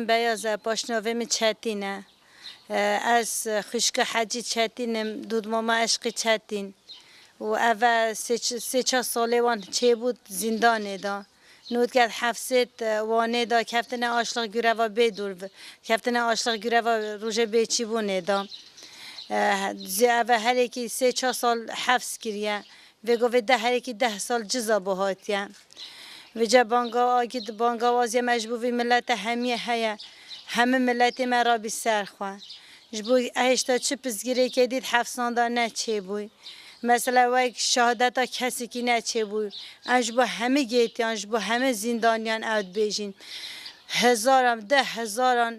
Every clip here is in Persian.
من بیازه پاشنویم چتینه از خشک حجی چتینم دود ماما عشق چتین و اول سه چه ساله وان چه بود زندانه دا نود کرد حفظت وانه دا کفتن آشلاق گره و بدور کفتن آشلاق گره و روژه بیچی بونه دا اول هر یکی سه چه سال حفظ کریه و گفت ده هر یکی 10 سال جزا بهاتیه و جا بانگوازی مجبوری ملت همیه هیا همه ملت ما را بی سر خواه جبوی اهشتا چه پسگیره که دید حفظانده نه چه بوی مثلا وای شهادت ها کسی که نه چه بوی انجبو همه گیتیان جبو همه زندانیان اوت بیجین هزاران 10,000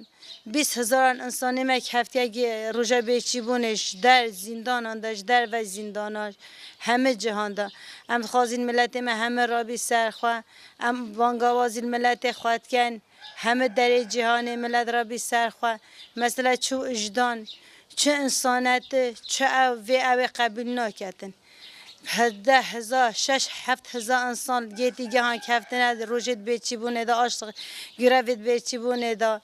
20,000 انسانی ما که هفته اگه روژه بیچی بونش در زندان داشت در و زنداناش همه جهان دا ام خوازین ملت ما همه را بی سرخواه ام بانگوازین ملت خواد کن همه در جهان ملت را بی سرخواه مثلا چو اجدان چه انسانت چه او قبول نکتن 10,000 6-7,000 انسان گیتی گهان کفتن روژت بیچی بونه دا عاشق گروید بیچی بونه دا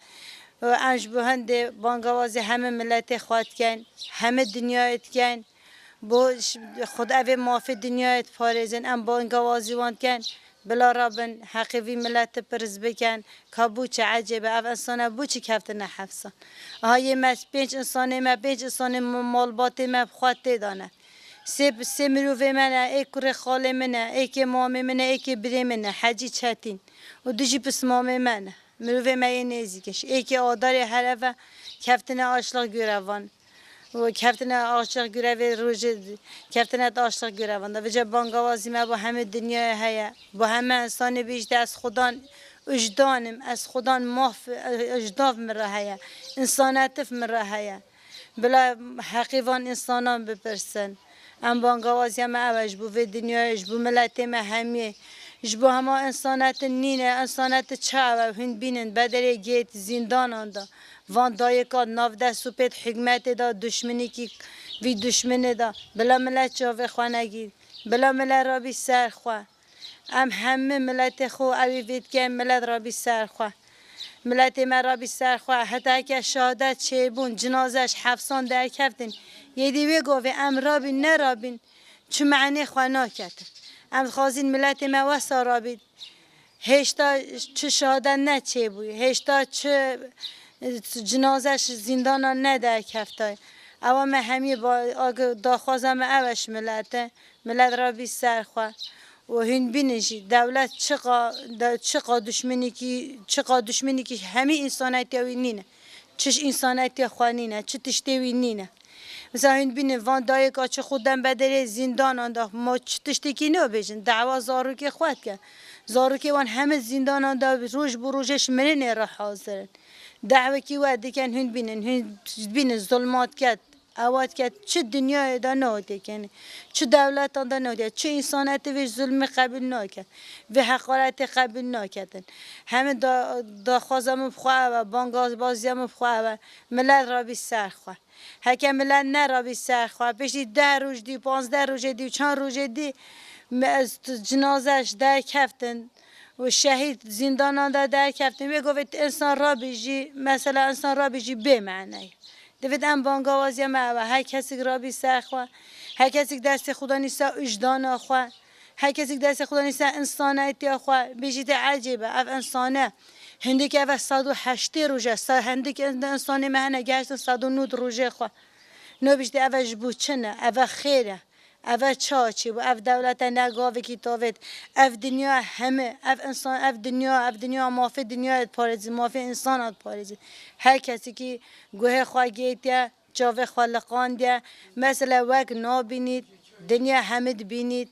و انج بهنده بانگوازی همه ملت خواد کن همه دنیایت کن با خود اوه مافی دنیایت پارزن ام بانگوازی واند کن بلا رابن حقیقی ملت پرز بکن که بو چه عجبه او انسانه بو چه کفتن حفظان های مس 5 انسانه ما 5 انسانه مالبات ما خود تیدانه سه مروفه منه ای کره خاله منه ای که مامه منه ای که بره منه حجی چتین و دوشی پس مامه منه مروفه منه نیزیکش ای که آدار حرفه کفتن آشلاق گروان و کفتن آشلاق گروه روژه کفتن آشلاق گروان و جا بانگوازی ما با همه دنیا هیا با همه انسان بیشتر از خدا اجدانم از خدا ماف اجداف مره هیا انسانتف مره هیا بلا حقیقان انسانان بپرسن ام بانگوازی ما اوج بو و دنیایش بو ملت ما همیه جبو همه انسانت نینه انسانت چه و هند بینن بدره گیت زندان آندا وان دایکات ناف ده سوپت حکمت دا دشمنی کی وی دشمنه دا بلا ملت جاوه خوانگی بلا ملت را بی سر خواه ام همه ملت خو اوی وید که ملت را بی سر خواه ملت ما را بی سر خواه حتی که شهادت چه بون جنازش حفظان در کفتن یه دیوه گوه ام رابین نرابین چه معنی خواه ناکتن ام خوازین ملت ما وسا رابید هشتا چه شهادت نه چه بوی هشتا چه جنازش زندان نه در کفتای اما من همی با داخوازم اوش ملت را بی سر خواه و هن بینشی دولت چقا دشمنی که همه انسانیتی وی نینه چش انسانیتی خوانینه چه تشتیوی نینه مثلا هن بینه وان دایکا چه خودم بدره زندان آنده ما چه تشتیکی نو بیشن دعوا زاروکی خواد که زاروکی وان همه زندان آنده روش بروشش منه را حاضرن دعوه کی وعده کن هن بینن ظلمات کرد اواد کرد چه دنیای دا نهاده کنه چه دولت دا نهاده چه انسانیت و ظلم قبول نکرد و حقارت قبول نکردن همه دا خوازم بخواه و بانگاز بازیم بخواه و ملت را بی سر خواه هکه ملت نه را بی سر خواه پیشی 10 روز دی 15 روز دی چند روز دی از جنازش در کفتن و شهید زندان در کفتن می گفت انسان را بیجی مثلا انسان را بیجی به معنی دوید ام بانگوازی ما و هر کسی را بی سر خواه هر کسی دست خدا نیسته اجدان خواه هر کسی دست خدا نیسته انسانیتی خواه بیجید عجیبه اف انسانه هندی که اف 108 روزه هندی که انسانی مهنه گشت 109 روزه خواه نو بیشتر اف جبو چنه اف خیره اف چاچی و اف دولت نگاوی کتابت اف دنیا همه اف انسان اف دنیا مافی دنیا پارزی مافی انسانات پارزی هر کسی که گوه خواهیت جاوه خالقان ده مثلا وقت نابینید دنیا همه بینید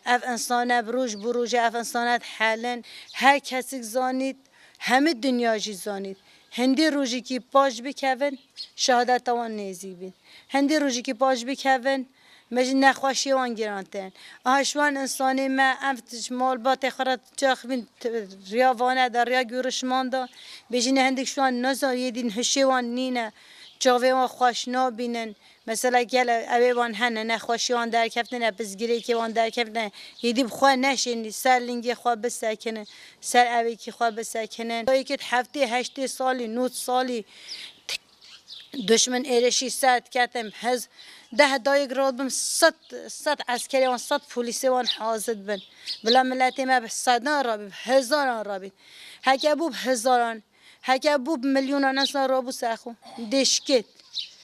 اف انسان بروج اف انسانات حالن هر کسی زانید همه دنیا جی زانید هندی روزی که پاش بکن شهادت وان نیزی بین هندی روزی که پاش بکن مجد نخواشی وان گرانتن آهشوان انسانی ما امفتش مال با تخرات جاخبین ریا وانه در ریا گورشمان دا بجین هندک شوان نزا یدین هشی وان نینه جاوه وان خوش نابینن مثلا گل اوی وان هنه نخوشی وان در کفتن بزگیری که وان در کفتن یدی بخوا نشینی سر لنگی خوا بسکنن سر اوی که خوا بسکنن توی که هفته 8 سالی 9 سالی دشمن ایرشی سرد کردم هز 10 دقیقه راد بم 100 عسکری و 100 پلیسی وان حاضر بن بلا ملتی ما به 100 را به هزاران را بید هک ابو هزاران هک ابو میلیونان انسان را بو سخو دشکت